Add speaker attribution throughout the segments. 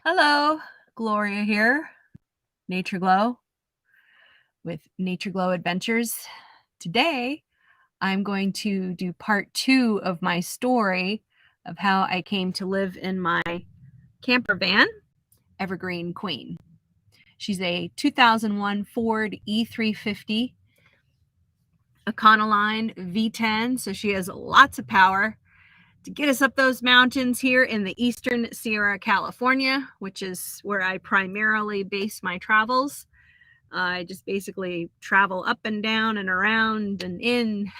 Speaker 1: Hello, Gloria here, NatureGlo with NatureGlo Adventures. Today, I'm going to do part 2 of my story of how I came to live in my camper van, Evergreen Queen. She's a 2001 Ford E350 Econoline V10, so she has lots of power to get us up those mountains here in the Eastern Sierra, California, which is where I primarily base my travels. I just basically travel up and down and around and in.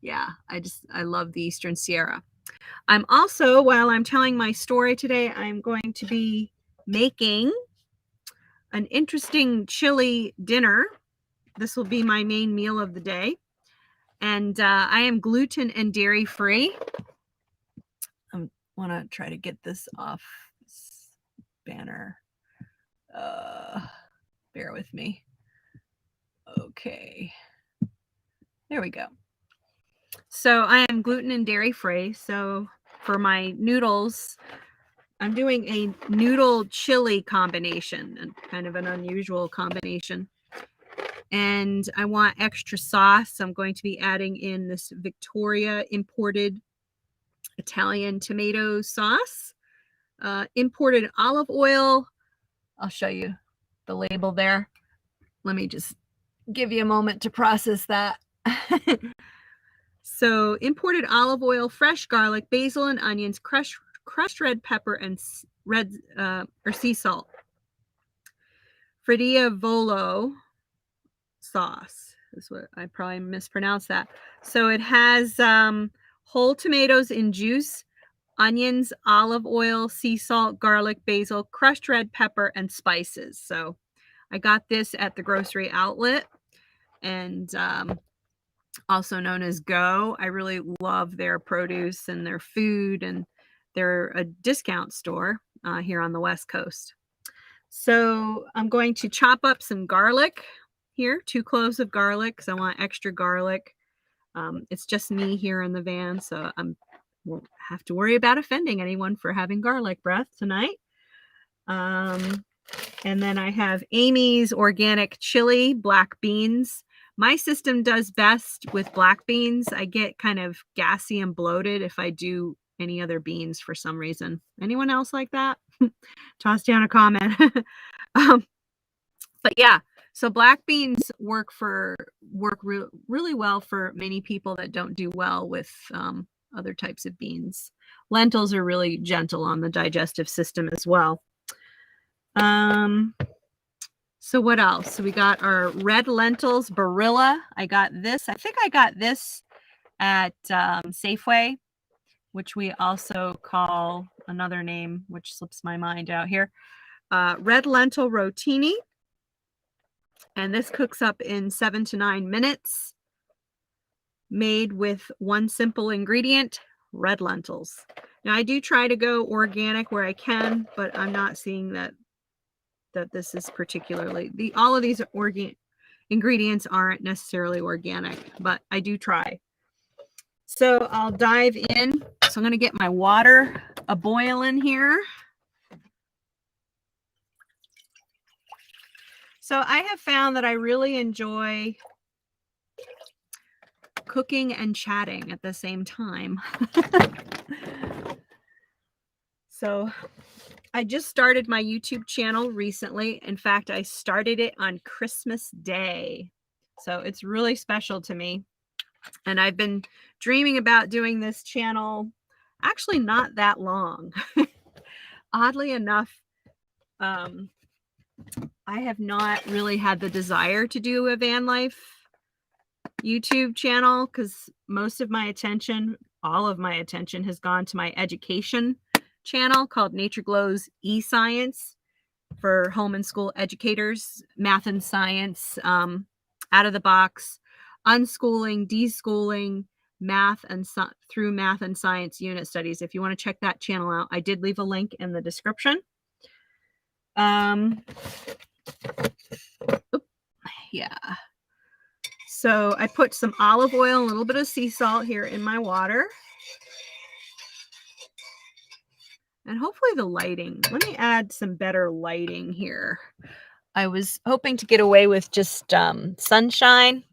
Speaker 1: Yeah, I love the Eastern Sierra. I'm also, while I'm telling my story today, I'm going to be making an interesting chili dinner. This will be my main meal of the day. And I am gluten and dairy free. I want to try to get this off this banner. Bear with me. Okay. There we go. So I am gluten and dairy free. So for my noodles, I'm doing a noodle chili combination, and kind of an unusual combination. And I want extra sauce. I'm going to be adding in this Victoria imported Italian tomato sauce, imported olive oil. I'll show you the label there. Let me just give you a moment to process that. So imported olive oil, fresh garlic, basil and onions, crushed red pepper, and sea salt. Fridia Volo sauce is what I probably mispronounced that. So it has whole tomatoes in juice, onions, olive oil, sea salt, garlic, basil, crushed red pepper, and spices. So I got this at the grocery outlet, and also known as Go. I really love their produce and their food, and they're a discount store here on the West Coast. So I'm going to chop up some garlic here, 2 cloves of garlic, because I want extra garlic. It's just me here in the van, so I won't have to worry about offending anyone for having garlic breath tonight. And then I have Amy's organic chili, black beans. My system does best with black beans. I get kind of gassy and bloated if I do any other beans for some reason. Anyone else like that? Toss down a comment. But yeah, so black beans work really well for many people that don't do well with other types of beans. Lentils are really gentle on the digestive system as well. So what else? So we got our red lentils, Barilla. I got this. I think I got this at Safeway, which we also call another name, which slips my mind out here. Red lentil rotini. And this cooks up in 7 to 9 minutes. Made with one simple ingredient, red lentils. Now I do try to go organic where I can, but I'm not seeing that this is particularly all of these ingredients aren't necessarily organic, but I do try. So I'll dive in. So I'm going to get my water a boiling here. So I have found that I really enjoy cooking and chatting at the same time. So I just started my YouTube channel recently. In fact, I started it on Christmas Day. So it's really special to me. And I've been dreaming about doing this channel actually not that long. Oddly enough, I have not really had the desire to do a van life YouTube channel because most of my attention, all of my attention has gone to my education channel called NatureGlo's eScience for home and school educators, math and science, out of the box, unschooling, deschooling, math and through math and science unit studies. If you want to check that channel out, I did leave a link in the description. Yeah. So I put some olive oil and a little bit of sea salt here in my water. And hopefully the lighting. Let me add some better lighting here. I was hoping to get away with just sunshine,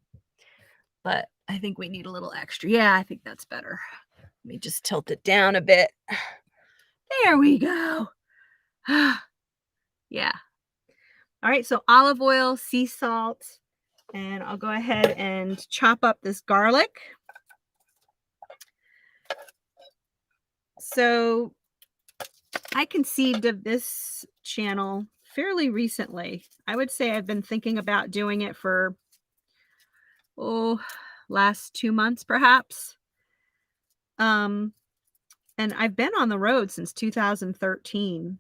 Speaker 1: but I think we need a little extra. Yeah, I think that's better. Let me just tilt it down a bit. There we go. Yeah. All right, so olive oil, sea salt, and I'll go ahead and chop up this garlic. So I conceived of this channel fairly recently. I would say I've been thinking about doing it for, last 2 months perhaps. And I've been on the road since 2013.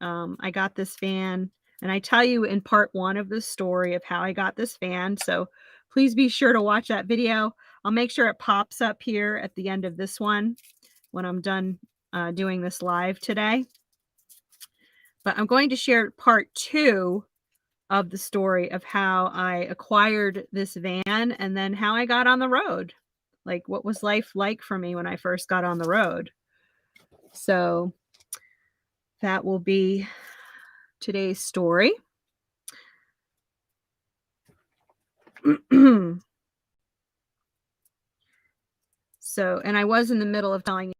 Speaker 1: I got this van, and I tell you in part 1 of the story of how I got this van, so please be sure to watch that video. I'll make sure it pops up here at the end of this one when I'm done doing this live today. But I'm going to share part 2 of the story of how I acquired this van and then how I got on the road. Like, what was life like for me when I first got on the road? So that will be today's story. So, and I was in the middle of telling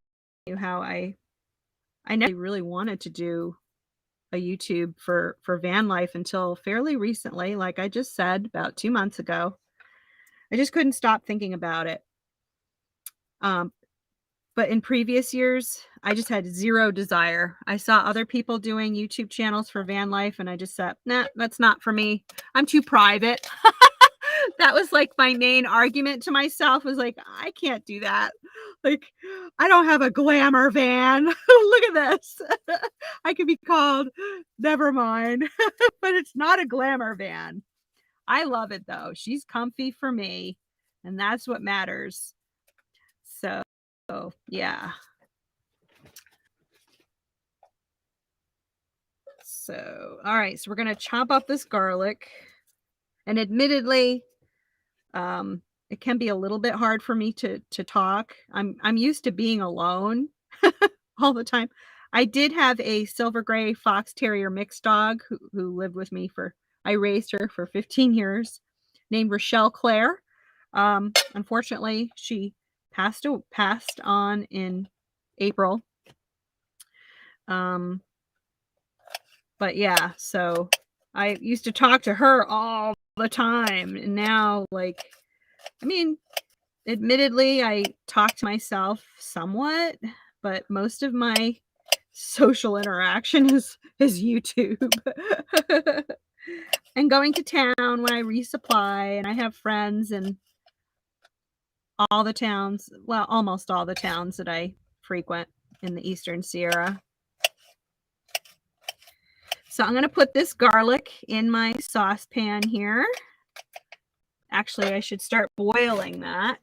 Speaker 1: you how I never really wanted to do a YouTube for van life until fairly recently. Like I just said, about 2 months ago. I just couldn't stop thinking about it. But in previous years, I just had zero desire. I saw other people doing YouTube channels for van life, and I just said, nah, that's not for me. I'm too private. That was like my main argument to myself, was like, I can't do that. Like, I don't have a glamour van. Look at this. I could be called, never mind. But it's not a glamour van. I love it though. She's comfy for me, and that's what matters. So, yeah. So, all right. So we're going to chop up this garlic. And admittedly, it can be a little bit hard for me to talk. I'm used to being alone all the time. I did have a silver gray fox terrier mixed dog who lived with me I raised her for 15 years, named Rochelle Claire. Unfortunately, she passed on in April. But yeah, so I used to talk to her all the time, and now, like, I mean, admittedly, I talk to myself somewhat, but most of my social interaction is YouTube. And going to town when I resupply, and I have friends in all the towns, well, almost all the towns that I frequent in the Eastern Sierra. So I'm going to put this garlic in my saucepan here. Actually, I should start boiling that.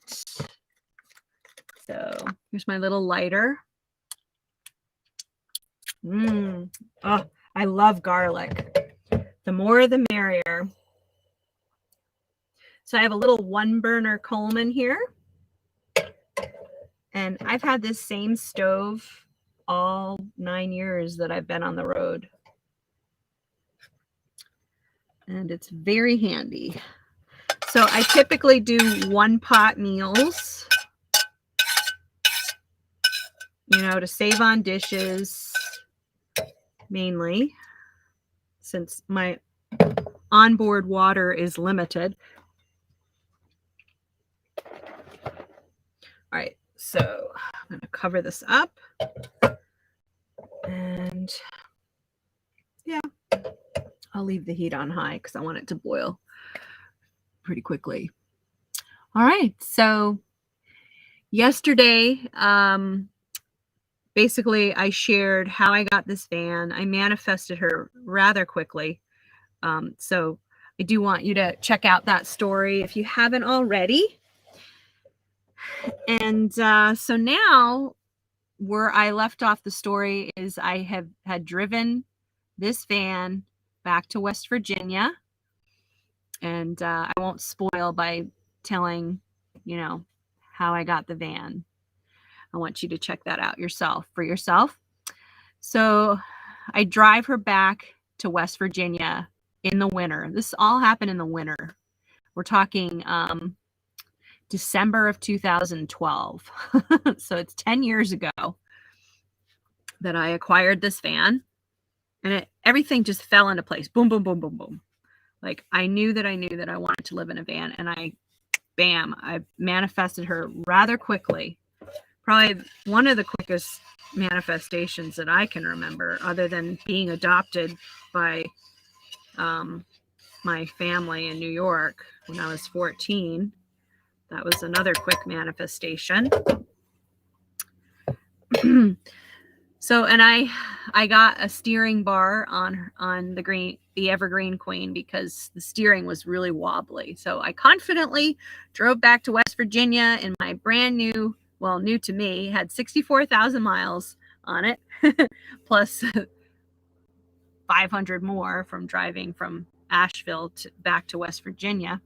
Speaker 1: So here's my little lighter. Oh, I love garlic. The more the merrier. So I have a little 1-burner Coleman here. And I've had this same stove all 9 years that I've been on the road. And it's very handy. So I typically do 1-pot meals, to save on dishes, mainly, since my onboard water is limited. All right, so I'm going to cover this up. And yeah, I'll leave the heat on high because I want it to boil pretty quickly. All right, so yesterday, basically I shared how I got this van. I manifested her rather quickly. So I do want you to check out that story if you haven't already. And so now where I left off the story is I had driven this van back to West Virginia. And I won't spoil by telling, how I got the van. I want you to check that out for yourself. So I drive her back to West Virginia in the winter. This all happened in the winter. We're talking December of 2012. So it's 10 years ago that I acquired this van, and everything just fell into place. Boom, boom, boom, boom, boom. Like I knew that I wanted to live in a van, and I manifested her rather quickly. Probably one of the quickest manifestations that I can remember, other than being adopted by my family in New York when I was 14. That was another quick manifestation. So, and I got a steering bar on the Evergreen Queen because the steering was really wobbly. So I confidently drove back to West Virginia in my brand new, well, new to me, had 64,000 miles on it, plus 500 more from driving from Asheville back to West Virginia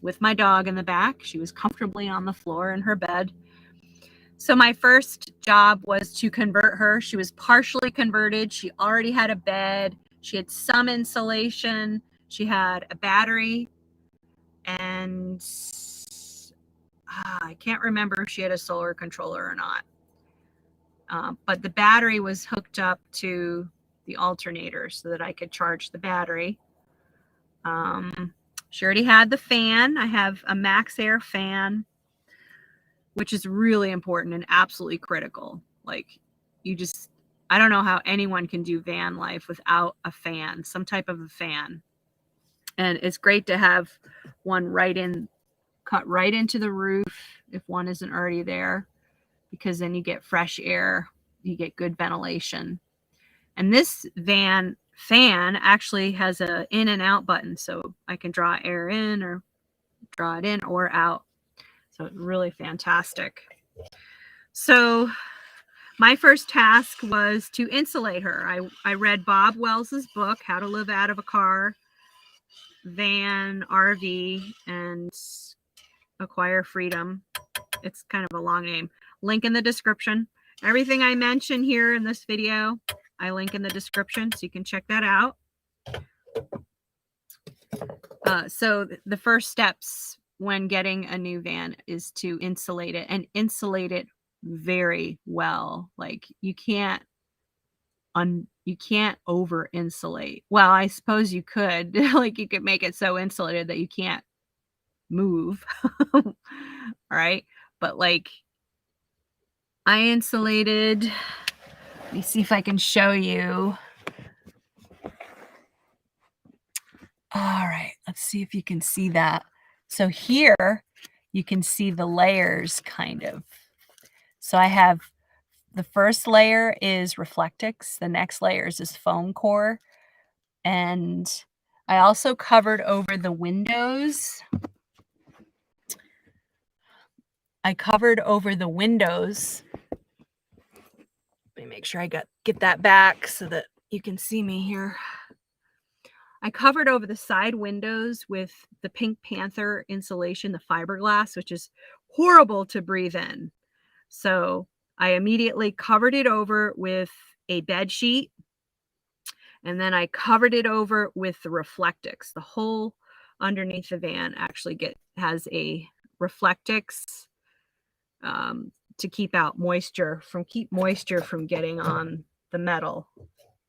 Speaker 1: with my dog in the back. She was comfortably on the floor in her bed. So my first job was to convert her. She was partially converted. She already had a bed. She had some insulation. She had a battery. And I can't remember if she had a solar controller or not. But the battery was hooked up to the alternator so that I could charge the battery. She already had the fan. I have a Max Air fan, which is really important and absolutely critical. Like I don't know how anyone can do van life without a fan, some type of a fan. And it's great to have one cut right into the roof if one isn't already there, because then you get fresh air, you get good ventilation. And this van fan actually has a in and out button, so I can draw air in or draw it in or out. So it's really fantastic. So my first task was to insulate her. I read Bob Wells's book, How to Live Out of a Car, Van, RV, and Acquire Freedom. It's kind of a long name. Link in the description. Everything I mention here in this video, I link in the description, so you can check that out. So the first steps when getting a new van is to insulate it, and insulate it very well. Like you can't over insulate. Well, I suppose you could. Like you could make it so insulated that you can't move. All right, but like I insulated, let me see if I can show you. All right, let's see if you can see that. So here you can see the layers kind of. So I have the first layer is Reflectix, the next layer is foam core, and I also covered over the windows. I covered over the windows. Let me make sure I get that back so that you can see me here. I covered over the side windows with the Pink Panther insulation, the fiberglass, which is horrible to breathe in. So I immediately covered it over with a bed sheet, and then I covered it over with the Reflectix. The whole underneath the van actually has a Reflectix to keep moisture from getting on the metal,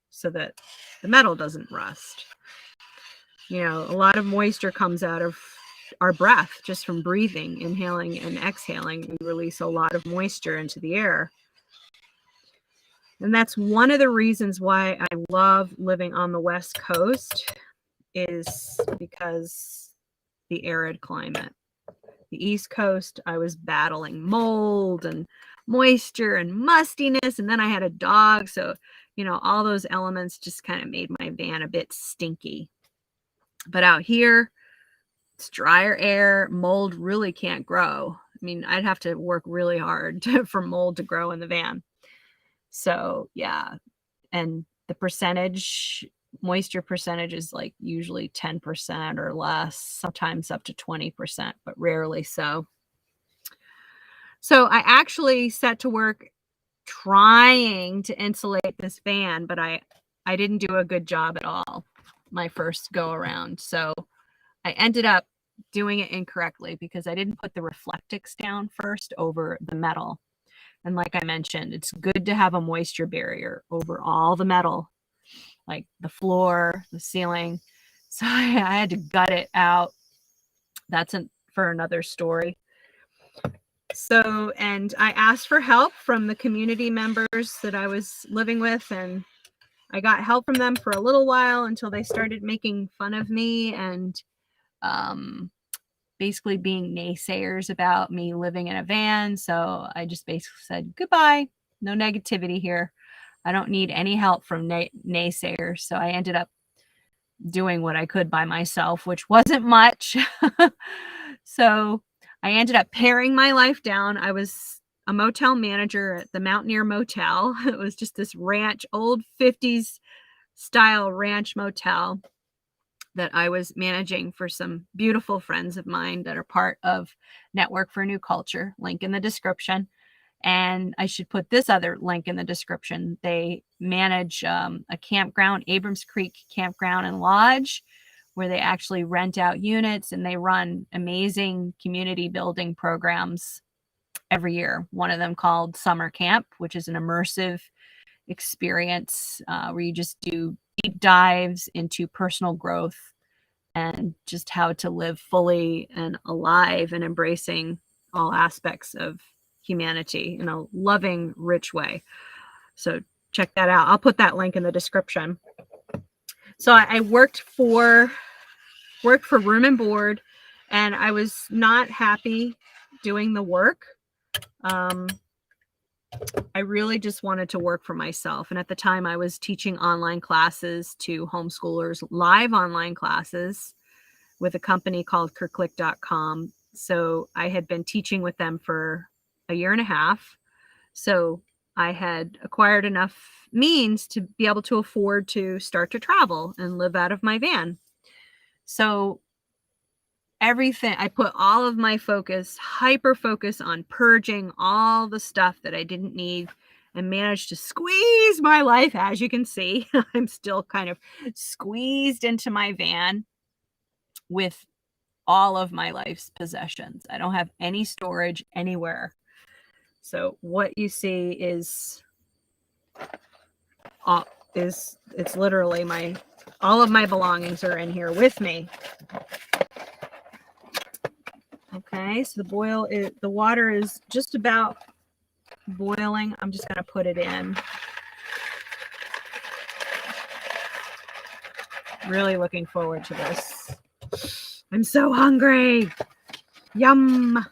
Speaker 1: so that the metal doesn't rust. You know, a lot of moisture comes out of our breath just from breathing, inhaling and exhaling. We release a lot of moisture into the air. And that's one of the reasons why I love living on the West Coast, is because the arid climate. The East Coast, I was battling mold and moisture and mustiness, and then I had a dog. So, you know, all those elements just kind of made my van a bit stinky. But out here, it's drier air. Mold really can't grow. I mean, I'd have to work really hard for mold to grow in the van. So yeah, and the moisture percentage is like usually 10% or less, sometimes up to 20%, but rarely so. So I actually set to work trying to insulate this van, but I didn't do a good job at all my first go around. So I ended up doing it incorrectly because I didn't put the Reflectix down first over the metal. And like I mentioned, it's good to have a moisture barrier over all the metal, like the floor, the ceiling. So I had to gut it out. That's for another story. So, and I asked for help from the community members that I was living with, and I got help from them for a little while until they started making fun of me and basically being naysayers about me living in a van. So I just basically said, goodbye, no negativity here. I don't need any help from naysayers. So I ended up doing what I could by myself, which wasn't much. So I ended up paring my life down. I was a motel manager at the Mountaineer Motel. It was just this ranch, old 50s style ranch motel that I was managing for some beautiful friends of mine that are part of Network for New Culture. Link in the description. And I should put this other link in the description. They manage a campground, Abrams Creek Campground and Lodge, where they actually rent out units and they run amazing community building programs every year. One of them called Summer Camp, which is an immersive experience where you just do deep dives into personal growth and just how to live fully and alive and embracing all aspects of humanity in a loving, rich way. So check that out. I'll put that link in the description. So I worked for room and board, and I was not happy doing the work. I really just wanted to work for myself. And at the time I was teaching online classes to homeschoolers, live online classes with a company called Kirklick.com. So I had been teaching with them for a year and a half. So I had acquired enough means to be able to afford to start to travel and live out of my van. So everything, I put all of my focus, hyper focus on purging all the stuff that I didn't need and managed to squeeze my life. As you can see, I'm still kind of squeezed into my van with all of my life's possessions. I don't have any storage anywhere. So what you see is it's literally all of my belongings are in here with me. Okay, so the water is just about boiling. I'm just going to put it in. Really looking forward to this. I'm so hungry. Yum.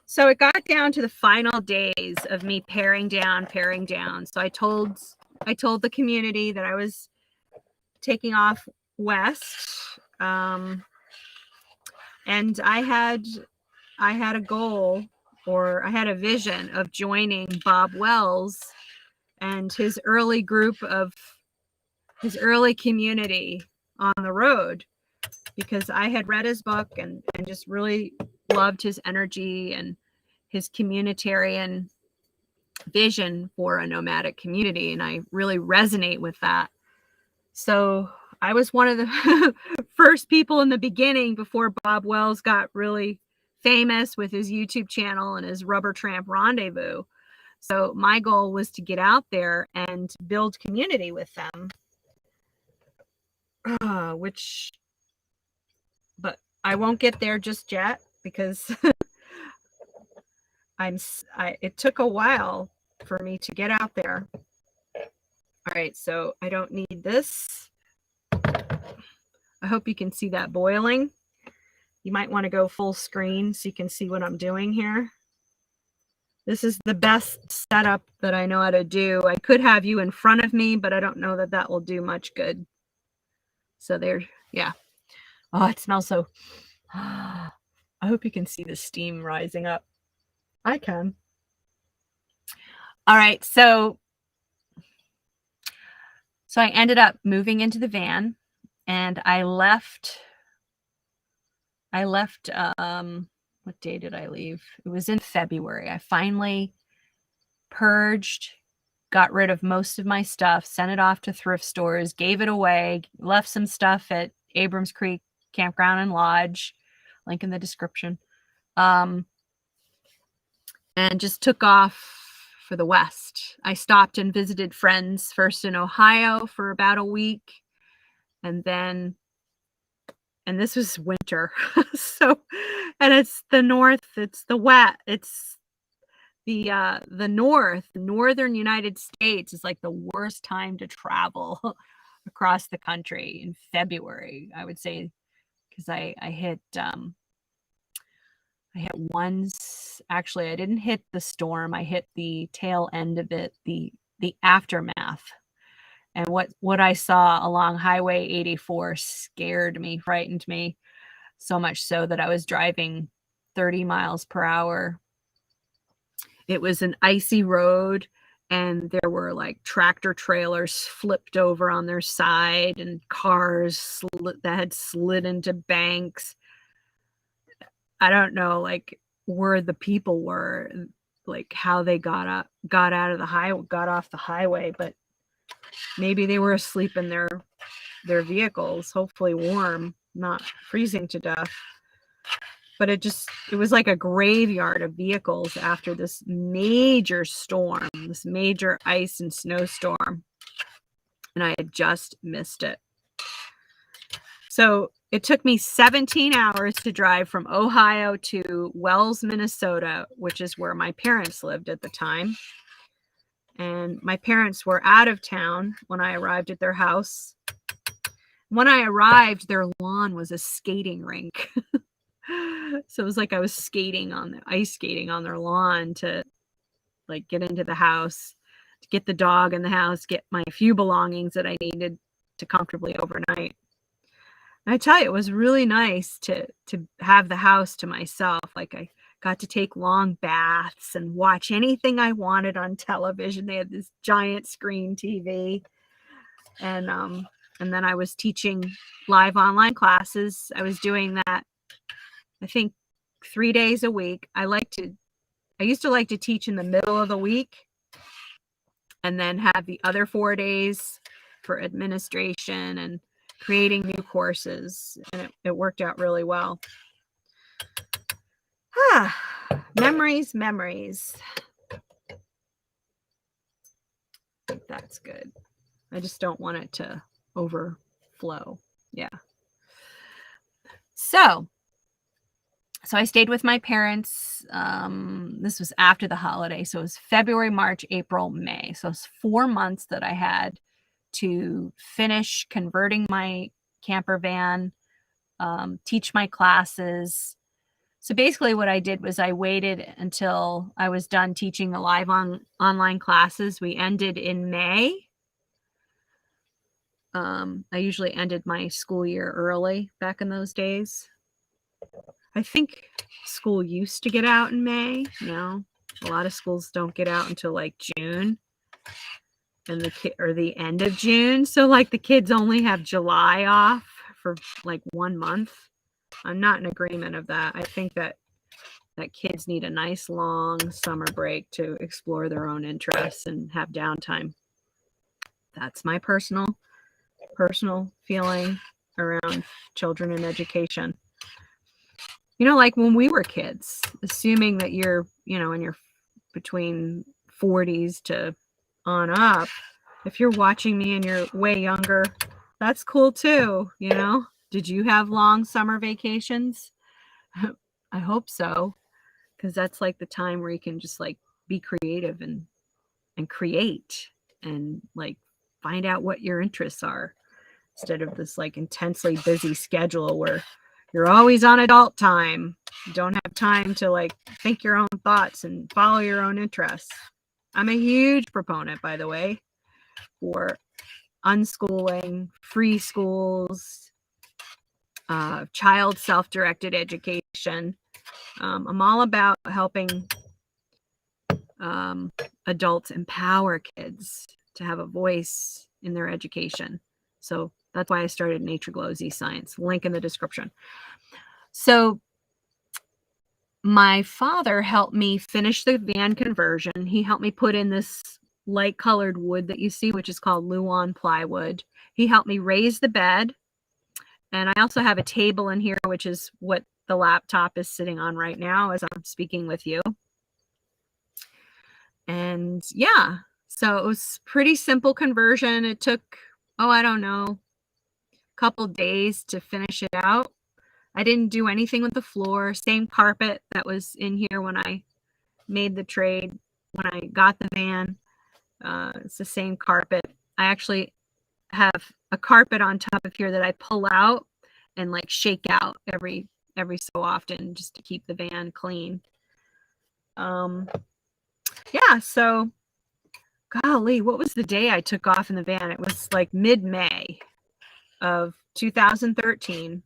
Speaker 1: So it got down to the final days of me paring down. So I told the community that I was taking off west. And I had a goal, or I had a vision of joining Bob Wells and his early community on the road, because I had read his book and just really loved his energy and his communitarian vision for a nomadic community. And I really resonate with that. So I was one of the first people in the beginning, before Bob Wells got really famous with his YouTube channel and his Rubber Tramp Rendezvous. So my goal was to get out there and build community with them. But I won't get there just yet, because it took a while for me to get out there. All right, so I don't need this. I hope you can see that boiling. You might want to go full screen so you can see what I'm doing here. This is the best setup that I know how to do. I could have you in front of me, but I don't know that that will do much good. So there, yeah. Oh, it smells so... I hope you can see the steam rising up. I can. All right, so I ended up moving into the van, and I left what day did I leave? It was in February. I finally purged, got rid of most of my stuff, sent it off to thrift stores, gave it away, left some stuff at Abrams Creek Campground and Lodge, link in the description, and just took off for the West. I stopped and visited friends first in Ohio for about a week, and this was winter. So, and it's the North, it's the wet, it's the northern United States is like the worst time to travel across the country in February, I would say, because I hit actually I didn't hit the storm. I hit the tail end of it, the aftermath. And what I saw along Highway 84 scared me, frightened me, so much so that I was driving 30 miles per hour. It was an icy road, and there were like tractor trailers flipped over on their side and cars that had slid into banks. I don't know, like, where the people were, like how they got off the highway, but maybe they were asleep in their vehicles, hopefully warm, not freezing to death. But it was like a graveyard of vehicles after this major storm, this major ice and snowstorm. And I had just missed it. So it took me 17 hours to drive from Ohio to Wells, Minnesota, which is where my parents lived at the time. And my parents were out of town when I arrived at their house. When I arrived, their lawn was a skating rink. So it was like I was ice skating on their lawn to like get into the house, to get the dog in the house, get my few belongings that I needed to comfortably overnight. And I tell you, it was really nice to have the house to myself. Like, I got to take long baths and watch anything I wanted on television. They had this giant screen TV. And then I was teaching live online classes. I was doing that, I think, 3 days a week. I used to like to teach in the middle of the week and then have the other 4 days for administration and creating new courses. And it worked out really well. Memories. That's good. I just don't want it to overflow. Yeah. So I stayed with my parents. This was after the holiday. So it was February, March, April, May. So it's 4 months that I had to finish converting my camper van, teach my classes. So basically what I did was I waited until I was done teaching the live online classes. We ended in May. I usually ended my school year early back in those days. I think school used to get out in May. No, a lot of schools don't get out until like June and the end of June. So like the kids only have July off for like 1 month. I'm not in agreement of that. I think that kids need a nice long summer break to explore their own interests and have downtime. That's my personal feeling around children and education. You know, like when we were kids, assuming that you're, in your between 40s to on up, if you're watching me and you're way younger, that's cool too. Did you have long summer vacations? I hope so, because that's like the time where you can just like be creative and create and like find out what your interests are, instead of this like intensely busy schedule where you're always on adult time. You don't have time to like think your own thoughts and follow your own interests. I'm a huge proponent, by the way, for unschooling, free schools, child self-directed education. I'm all about helping adults empower kids to have a voice in their education. So that's why I started NatureGlo Z Science. Link in the description. So my father helped me finish the van conversion. He helped me put in this light colored wood that you see, which is called Luan plywood. He helped me raise the bed. And I also have a table in here, which is what the laptop is sitting on right now as I'm speaking with you. And yeah, so it was pretty simple conversion. It took, I don't know, a couple days to finish it out. I didn't do anything with the floor. Same carpet that was in here when I made the trade, when I got the van. It's the same carpet. I actually have a carpet on top of here that I pull out and like shake out every so often just to keep the van clean. Yeah, so golly, what was the day I took off in the van? It was like mid-May of 2013.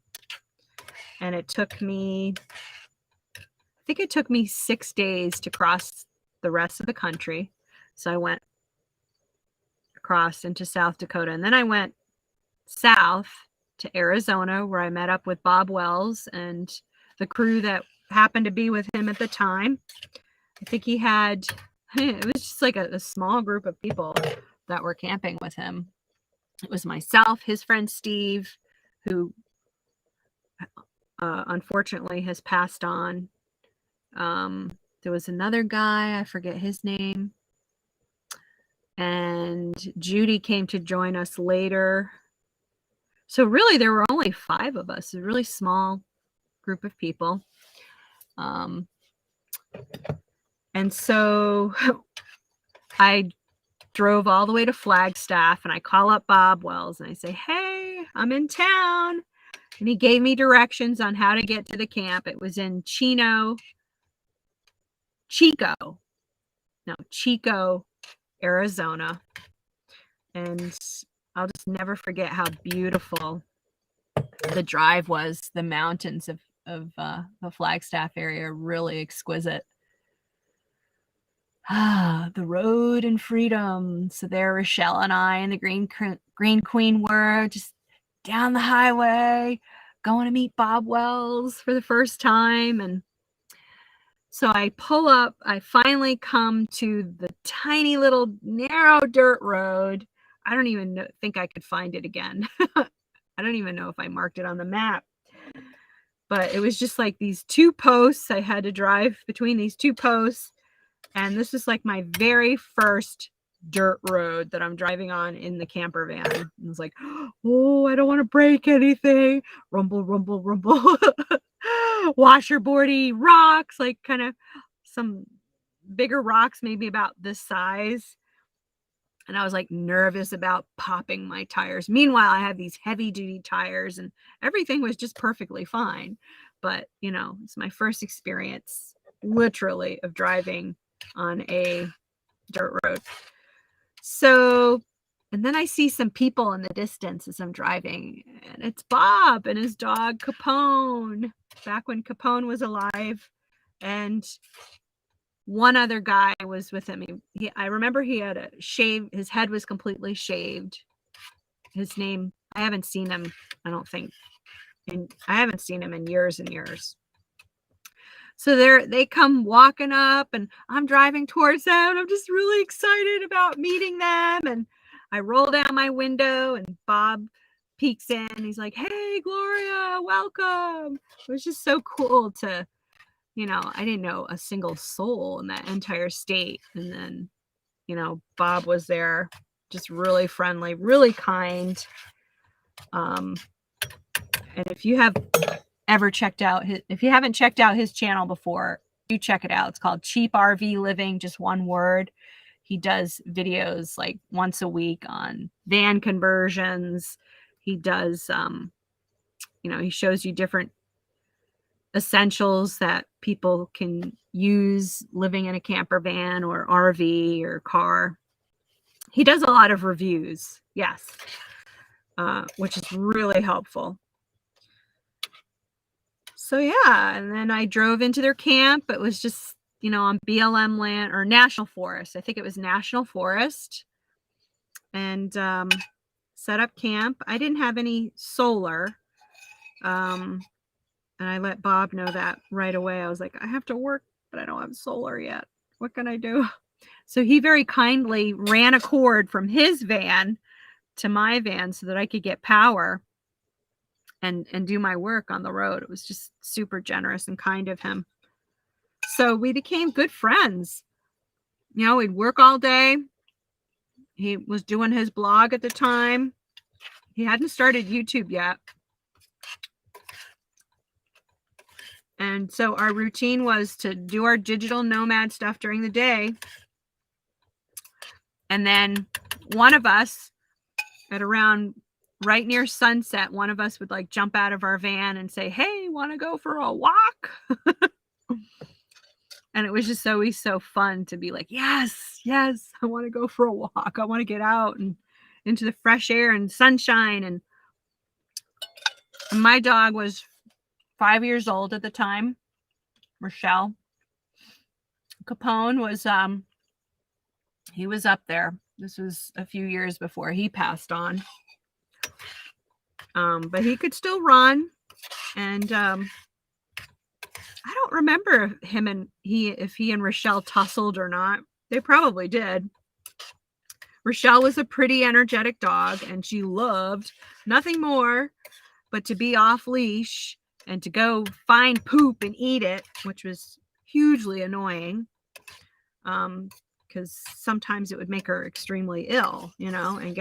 Speaker 1: And it took me, I think it took me 6 days to cross the rest of the country. So I went across into South Dakota, and then I went south to Arizona, where I met up with Bob Wells and the crew that happened to be with him at the time. I think he had, it was just like a small group of people that were camping with him. It was myself, his friend Steve, who unfortunately has passed on. There was another guy, I forget his name. And Judy came to join us later. So really, there were only 5 of us, a really small group of people. And so I drove all the way to Flagstaff, and I call up Bob Wells and I say, hey, I'm in town. And he gave me directions on how to get to the camp. It was in Chico, Arizona. And I'll just never forget how beautiful the drive was. The mountains of the Flagstaff area are really exquisite. The road and freedom. So there Rochelle and I and the Green Queen were just down the highway going to meet Bob Wells for the first time. And so I pull up, I finally come to the tiny little narrow dirt road. I don't even think I could find it again. I don't even know if I marked it on the map. But it was just like these 2 posts. I had to drive between these 2 posts. And this is like my very first dirt road that I'm driving on in the camper van. And I was like, oh, I don't want to break anything. Rumble, rumble, rumble. Washerboardy rocks, like kind of some bigger rocks, maybe about this size. And I was like nervous about popping my tires. Meanwhile, I had these heavy duty tires and everything was just perfectly fine. But, it's my first experience literally of driving on a dirt road. So, and then I see some people in the distance as I'm driving, and it's Bob and his dog Capone, back when Capone was alive. And one other guy was with him. I remember he had a shave. His head was completely shaved. His name, I haven't seen him, I don't think. And I haven't seen him in years and years. So they come walking up, and I'm driving towards them. I'm just really excited about meeting them. And I roll down my window, and Bob peeks in. He's like, hey, Gloria, welcome. It was just so cool to, I didn't know a single soul in that entire state. And then, Bob was there, just really friendly, really kind. And if you have ever checked out if you haven't checked out his channel before, do check it out. It's called CheapRVliving, just one word. He does videos like once a week on van conversions. He does he shows you different essentials that people can use living in a camper van or RV or car. He does a lot of reviews, yes, which is really helpful. So yeah, and then I drove into their camp. It was just, on BLM land or National Forest. I think it was National Forest. And set up camp. I didn't have any solar. And I let Bob know that right away. I was like, I have to work, but I don't have solar yet. What can I do? So he very kindly ran a cord from his van to my van so that I could get power and do my work on the road. It was just super generous and kind of him. So we became good friends. You know, we'd work all day. He was doing his blog at the time. He hadn't started YouTube yet. And so our routine was to do our digital nomad stuff during the day. And then one of us at around right near sunset, one of us would like jump out of our van and say, hey, want to go for a walk? And it was just always so fun to be like, yes, I want to go for a walk. I want to get out and into the fresh air and sunshine. And my dog was 5 years old at the time, Rochelle. Capone was, he was up there. This was a few years before he passed on. But he could still run. And I don't remember if he and Rochelle tussled or not. They probably did. Rochelle was a pretty energetic dog, and she loved nothing more but to be off leash and to go find poop and eat it, which was hugely annoying. Because sometimes it would make her extremely ill, you know, and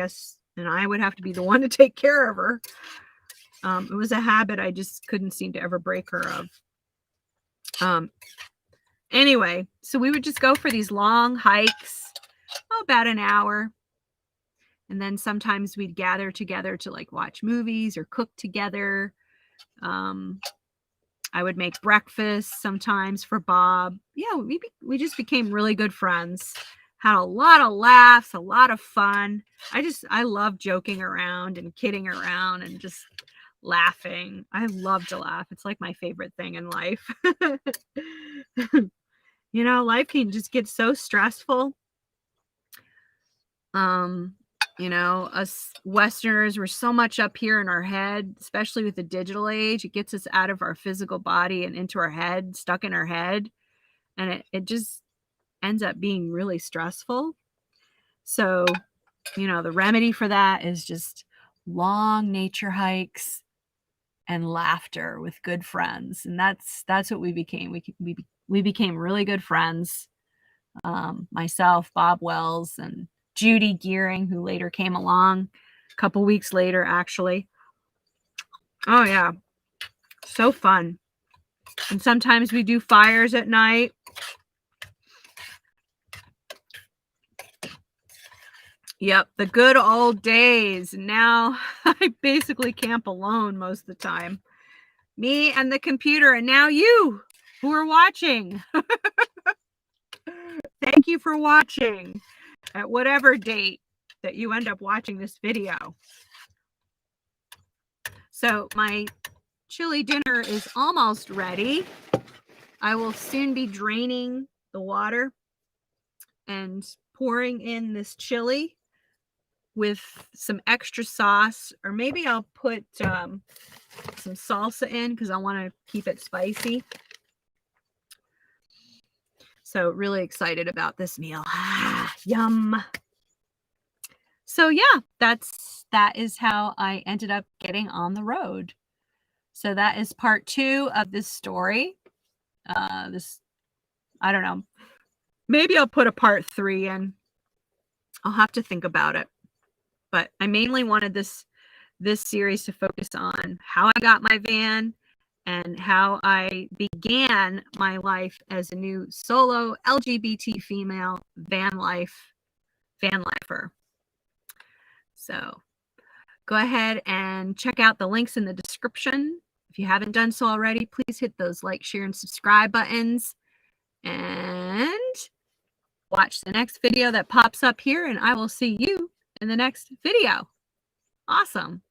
Speaker 1: I would have to be the one to take care of her. It was a habit I just couldn't seem to ever break her of. Anyway, so we would just go for these long hikes, about an hour. And then sometimes we'd gather together to like watch movies or cook together. I would make breakfast sometimes for Bob. Yeah, we just became really good friends. Had a lot of laughs, a lot of fun. I love joking around and kidding around and just laughing. I love to laugh. It's like my favorite thing in life. You know, life can just get so stressful. You know, us Westerners, we're so much up here in our head, especially with the digital age. It gets us out of our physical body and into our head, stuck in our head. And it just ends up being really stressful. So, you know, the remedy for that is just long nature hikes and laughter with good friends. And that's what we became. We became really good friends. Myself, Bob Wells, and Judy Gearing, who later came along a couple weeks later, actually. Oh, yeah. So fun. And sometimes we do fires at night. Yep, the good old days. Now I basically camp alone most of the time. Me and the computer, and now you who are watching. Thank you for watching at whatever date that you end up watching this video. So my chili dinner is almost ready. I will soon be draining the water and pouring in this chili with some extra sauce, or maybe I'll put some salsa in because I want to keep it spicy. So really excited about this meal. Yum. So yeah, that is how I ended up getting on the road. So that is part 2 of this story. I don't know. Maybe I'll put a part 3 in. I'll have to think about it. But I mainly wanted this series to focus on how I got my van and how I began my life as a new solo LGBT female Vanlifer. So go ahead and check out the links in the description. If you haven't done so already, please hit those like, share, and subscribe buttons. And watch the next video that pops up here, and I will see you in the next video. Awesome.